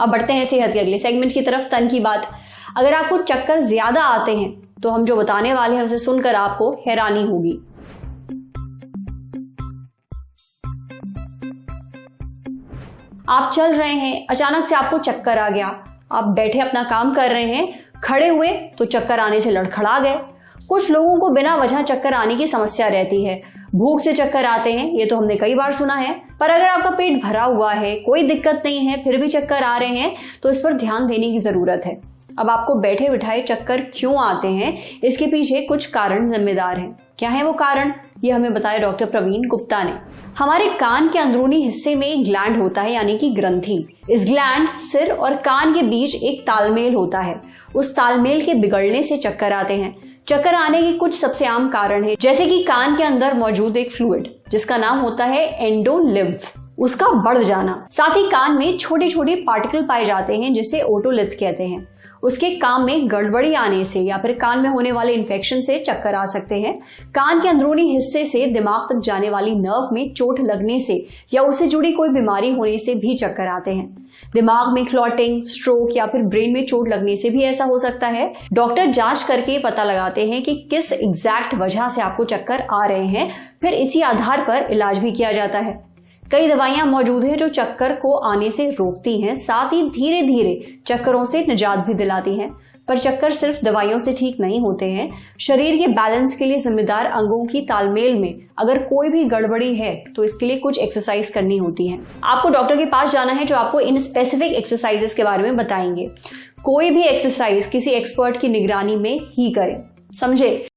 अब बढ़ते हैं सेहत के अगले सेगमेंट की तरफ, तन की बात। अगर आपको चक्कर ज्यादा आते हैं तो हम जो बताने वाले हैं उसे सुनकर आपको हैरानी होगी। आप चल रहे हैं, अचानक से आपको चक्कर आ गया। आप बैठे अपना काम कर रहे हैं, खड़े हुए तो चक्कर आने से लड़खड़ा गए। कुछ लोगों को बिना वजह चक्कर आने की समस्या रहती है। भूख से चक्कर आते हैं, ये तो हमने कई बार सुना है। पर अगर आपका पेट भरा हुआ है, कोई दिक्कत नहीं है, फिर भी चक्कर आ रहे हैं तो इस पर ध्यान देने की जरूरत है। अब आपको बैठे बिठाए चक्कर क्यों आते हैं, इसके पीछे कुछ कारण जिम्मेदार हैं। क्या है वो कारण, ये हमें बताया डॉक्टर प्रवीण गुप्ता ने। हमारे कान के अंदरूनी हिस्से में एक ग्लैंड होता है, यानी कि ग्रंथि। इस ग्लैंड, सिर और कान के बीच एक तालमेल होता है। उस तालमेल के बिगड़ने से चक्कर आते हैं। चक्कर आने के कुछ सबसे आम कारण है, जैसे कि कान के अंदर मौजूद एक फ्लूइड जिसका नाम होता है एंडोलिम्फ, उसका बढ़ जाना। साथ ही कान में छोटे छोटे पार्टिकल पाए जाते हैं जिसे ओटोलिथ कहते हैं। उसके काम में गड़बड़ी आने से या फिर कान में होने वाले इन्फेक्शन से चक्कर आ सकते हैं। कान के अंदरूनी हिस्से से दिमाग तक जाने वाली नर्व में चोट लगने से या उससे जुड़ी कोई बीमारी होने से भी चक्कर आते हैं। दिमाग में क्लॉटिंग, स्ट्रोक या फिर ब्रेन में चोट लगने से भी ऐसा हो सकता है। डॉक्टर जांच करके पता लगाते हैं कि किस एग्जैक्ट वजह से आपको चक्कर आ रहे हैं, फिर इसी आधार पर इलाज भी किया जाता है। कई दवाइयां मौजूद हैं जो चक्कर को आने से रोकती हैं, साथ ही धीरे धीरे चक्करों से निजात भी दिलाती हैं। पर चक्कर सिर्फ दवाइयों से ठीक नहीं होते हैं। शरीर के बैलेंस के लिए जिम्मेदार अंगों की तालमेल में अगर कोई भी गड़बड़ी है तो इसके लिए कुछ एक्सरसाइज करनी होती है। आपको डॉक्टर के पास जाना है जो आपको इन स्पेसिफिक एक्सरसाइजेस के बारे में बताएंगे। कोई भी एक्सरसाइज किसी एक्सपर्ट की निगरानी में ही करें, समझे।